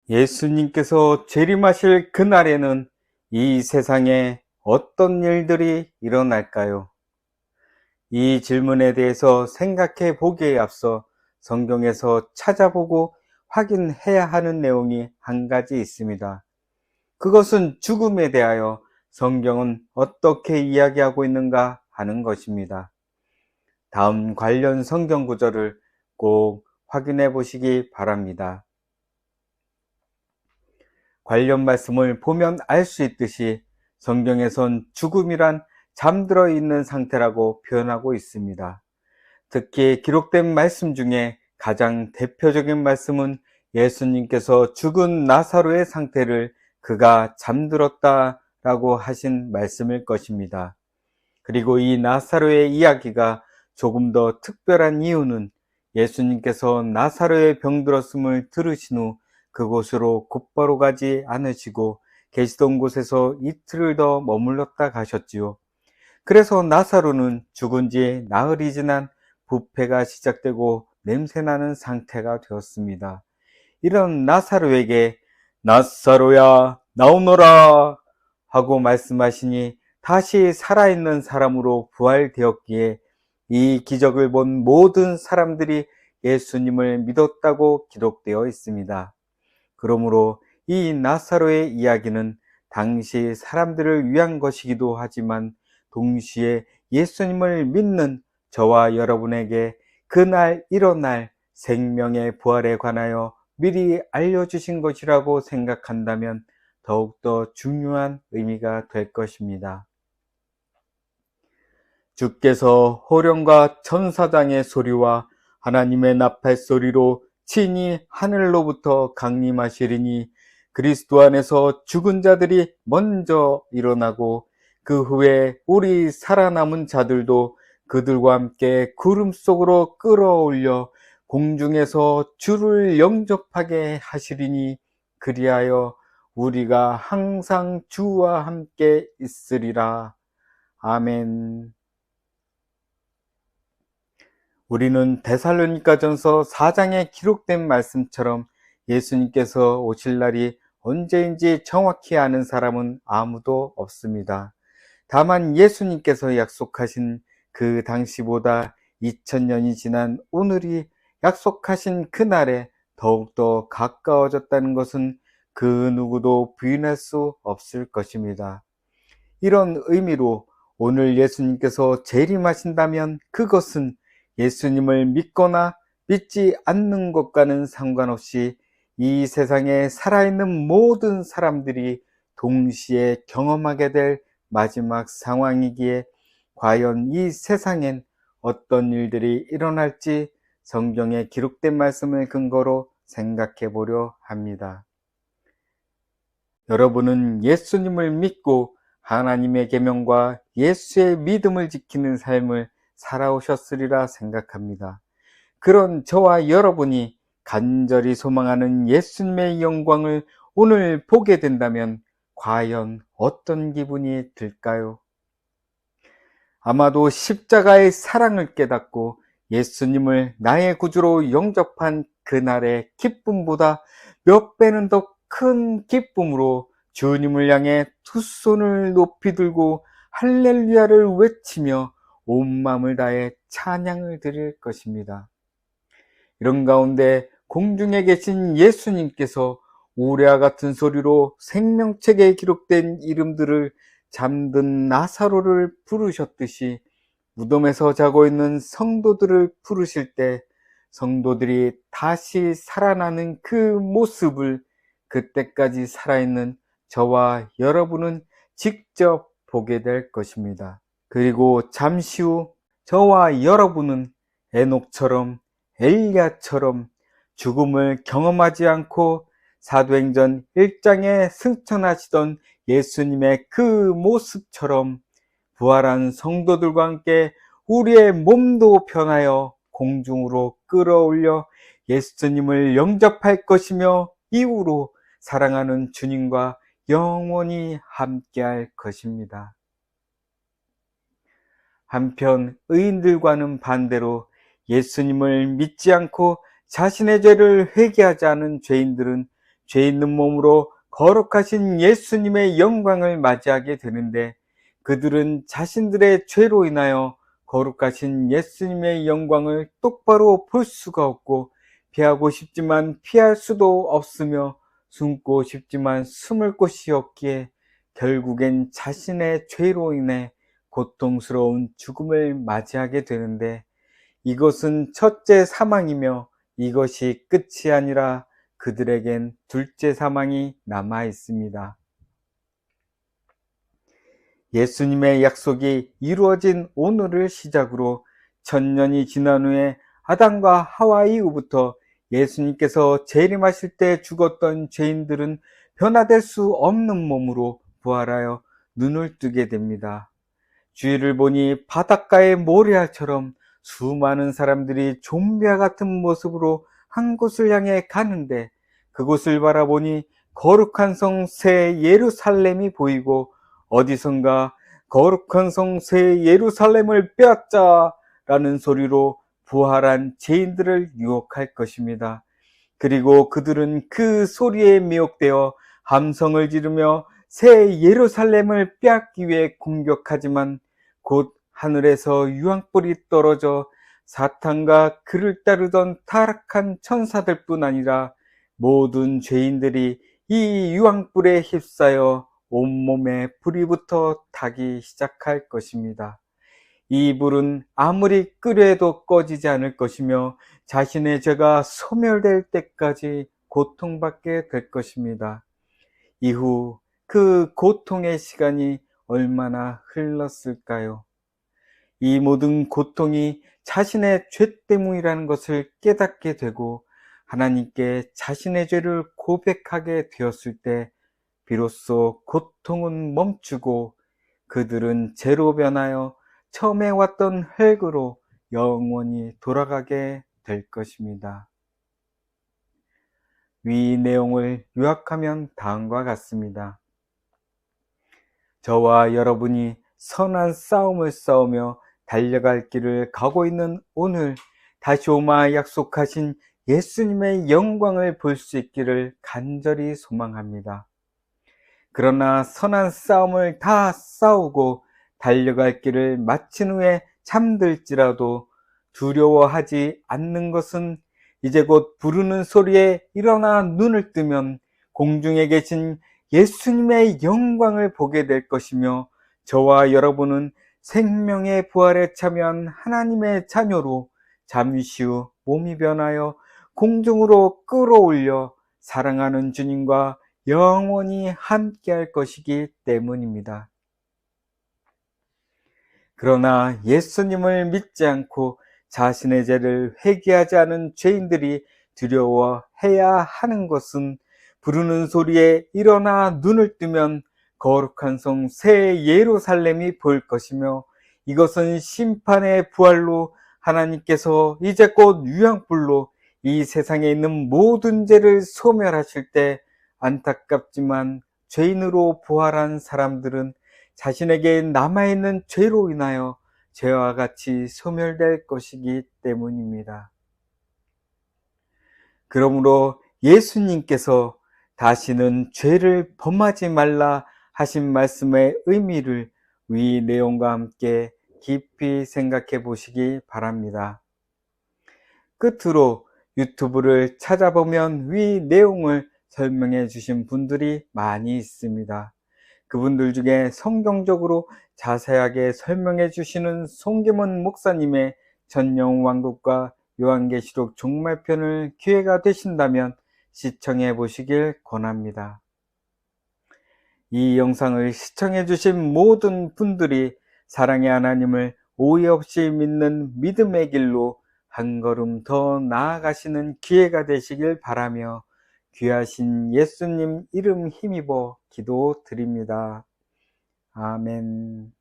예수님께서 재림하실 그날에는 이 세상에 어떤 일들이 일어날까요? 이 질문에 대해서 생각해 보기에 앞서 성경에서 찾아보고 확인해야 하는 내용이 한 가지 있습니다. 그것은 죽음에 대하여 성경은 어떻게 이야기하고 있는가 하는 것입니다. 다음 관련 성경 구절을 꼭 확인해 보시기 바랍니다. 관련 말씀을 보면 알 수 있듯이 성경에선 죽음이란 잠들어 있는 상태라고 표현하고 있습니다. 특히 기록된 말씀 중에 가장 대표적인 말씀은 예수님께서 죽은 나사로의 상태를 그가 잠들었다라고 하신 말씀일 것입니다. 그리고 이 나사로의 이야기가 조금 더 특별한 이유는 예수님께서 나사로의 병들었음을 들으신 후 그곳으로 곧바로 가지 않으시고 계시던 곳에서 이틀을 더 머물렀다 가셨지요. 그래서 나사로는 죽은 지 나흘이 지난 부패가 시작되고 냄새나는 상태가 되었습니다. 이런 나사로에게 나사로야 나오너라 하고 말씀하시니 다시 살아있는 사람으로 부활되었기에 이 기적을 본 모든 사람들이 예수님을 믿었다고 기록되어 있습니다. 그러므로 이 나사로의 이야기는 당시 사람들을 위한 것이기도 하지만 동시에 예수님을 믿는 저와 여러분에게 그날 일어날 생명의 부활에 관하여 미리 알려주신 것이라고 생각한다면 더욱더 중요한 의미가 될 것입니다. 주께서 호령과 천사장의 소리와 하나님의 나팔 소리로 친히 하늘로부터 강림하시리니 그리스도 안에서 죽은 자들이 먼저 일어나고 그 후에 우리 살아남은 자들도 그들과 함께 구름 속으로 끌어올려 공중에서 주를 영접하게 하시리니 그리하여 우리가 항상 주와 함께 있으리라. 아멘. 우리는 데살로니가전서 4장에 기록된 말씀처럼 예수님께서 오실 날이 언제인지 정확히 아는 사람은 아무도 없습니다. 다만 예수님께서 약속하신 그 당시보다 2000년이 지난 오늘이 약속하신 그날에 더욱더 가까워졌다는 것은 그 누구도 부인할 수 없을 것입니다. 이런 의미로 오늘 예수님께서 재림하신다면 그것은 예수님을 믿거나 믿지 않는 것과는 상관없이 이 세상에 살아있는 모든 사람들이 동시에 경험하게 될 마지막 상황이기에 과연 이 세상엔 어떤 일들이 일어날지 성경에 기록된 말씀을 근거로 생각해 보려 합니다. 여러분은 예수님을 믿고 하나님의 계명과 예수의 믿음을 지키는 삶을 살아오셨으리라 생각합니다. 그런 저와 여러분이 간절히 소망하는 예수님의 영광을 오늘 보게 된다면 과연 어떤 기분이 들까요? 아마도 십자가의 사랑을 깨닫고 예수님을 나의 구주로 영접한 그날의 기쁨보다 몇 배는 더 큰 기쁨으로 주님을 향해 두 손을 높이 들고 할렐루야를 외치며 온 마음을 다해 찬양을 드릴 것입니다. 이런 가운데 공중에 계신 예수님께서 우레와 같은 소리로 생명책에 기록된 이름들을 잠든 나사로를 부르셨듯이 무덤에서 자고 있는 성도들을 부르실 때 성도들이 다시 살아나는 그 모습을 그때까지 살아있는 저와 여러분은 직접 보게 될 것입니다. 그리고 잠시 후 저와 여러분은 에녹처럼 엘리야처럼 죽음을 경험하지 않고 사도행전 1장에 승천하시던 예수님의 그 모습처럼 부활한 성도들과 함께 우리의 몸도 변하여 공중으로 끌어올려 예수님을 영접할 것이며 이후로 사랑하는 주님과 영원히 함께할 것입니다. 한편 의인들과는 반대로 예수님을 믿지 않고 자신의 죄를 회개하지 않은 죄인들은 죄 있는 몸으로 거룩하신 예수님의 영광을 맞이하게 되는데, 그들은 자신들의 죄로 인하여 거룩하신 예수님의 영광을 똑바로 볼 수가 없고, 피하고 싶지만 피할 수도 없으며, 숨고 싶지만 숨을 곳이 없기에 결국엔 자신의 죄로 인해 고통스러운 죽음을 맞이하게 되는데, 이것은 첫째 사망이며 이것이 끝이 아니라 그들에겐 둘째 사망이 남아 있습니다. 예수님의 약속이 이루어진 오늘을 시작으로 1000년이 지난 후에 아담과 하와 이후부터 예수님께서 재림하실 때 죽었던 죄인들은 변화될 수 없는 몸으로 부활하여 눈을 뜨게 됩니다. 주위를 보니 바닷가의 모래알처럼 수많은 사람들이 좀비와 같은 모습으로 한 곳을 향해 가는데, 그곳을 바라보니 거룩한 성 새 예루살렘이 보이고, 어디선가 거룩한 성 새 예루살렘을 빼앗자 라는 소리로 부활한 죄인들을 유혹할 것입니다. 그리고 그들은 그 소리에 미혹되어 함성을 지르며 새 예루살렘을 빼앗기 위해 공격하지만, 곧 하늘에서 유황불이 떨어져 사탄과 그를 따르던 타락한 천사들뿐 아니라 모든 죄인들이 이 유황불에 휩싸여 온몸에 불이 붙어 타기 시작할 것입니다. 이 불은 아무리 끓여도 꺼지지 않을 것이며 자신의 죄가 소멸될 때까지 고통받게 될 것입니다. 이후 그 고통의 시간이 얼마나 흘렀을까요? 이 모든 고통이 자신의 죄 때문이라는 것을 깨닫게 되고 하나님께 자신의 죄를 고백하게 되었을 때 비로소 고통은 멈추고 그들은 죄로 변하여 처음에 왔던 흙으로 영원히 돌아가게 될 것입니다. 위 내용을 요약하면 다음과 같습니다. 저와 여러분이 선한 싸움을 싸우며 달려갈 길을 가고 있는 오늘, 다시 오마 약속하신 예수님의 영광을 볼 수 있기를 간절히 소망합니다. 그러나 선한 싸움을 다 싸우고 달려갈 길을 마친 후에 잠들지라도 두려워하지 않는 것은, 이제 곧 부르는 소리에 일어나 눈을 뜨면 공중에 계신 예수님의 영광을 보게 될 것이며, 저와 여러분은 생명의 부활에 참여한 하나님의 자녀로 잠시 후 몸이 변하여 공중으로 끌어올려 사랑하는 주님과 영원히 함께할 것이기 때문입니다. 그러나 예수님을 믿지 않고 자신의 죄를 회개하지 않은 죄인들이 두려워해야 하는 것은, 부르는 소리에 일어나 눈을 뜨면 거룩한 성 새 예루살렘이 보일 것이며, 이것은 심판의 부활로 하나님께서 이제 곧 유황불로 이 세상에 있는 모든 죄를 소멸하실 때, 안타깝지만 죄인으로 부활한 사람들은 자신에게 남아있는 죄로 인하여 죄와 같이 소멸될 것이기 때문입니다. 그러므로 예수님께서 다시는 죄를 범하지 말라 하신 말씀의 의미를 위 내용과 함께 깊이 생각해 보시기 바랍니다. 끝으로 유튜브를 찾아보면 위 내용을 설명해 주신 분들이 많이 있습니다. 그분들 중에 성경적으로 자세하게 설명해 주시는 송기문 목사님의 전영왕국과 요한계시록 종말편을 기회가 되신다면 시청해 보시길 권합니다. 이 영상을 시청해 주신 모든 분들이 사랑의 하나님을 오해 없이 믿는 믿음의 길로 한 걸음 더 나아가시는 기회가 되시길 바라며 귀하신 예수님 이름 힘입어 기도드립니다. 아멘.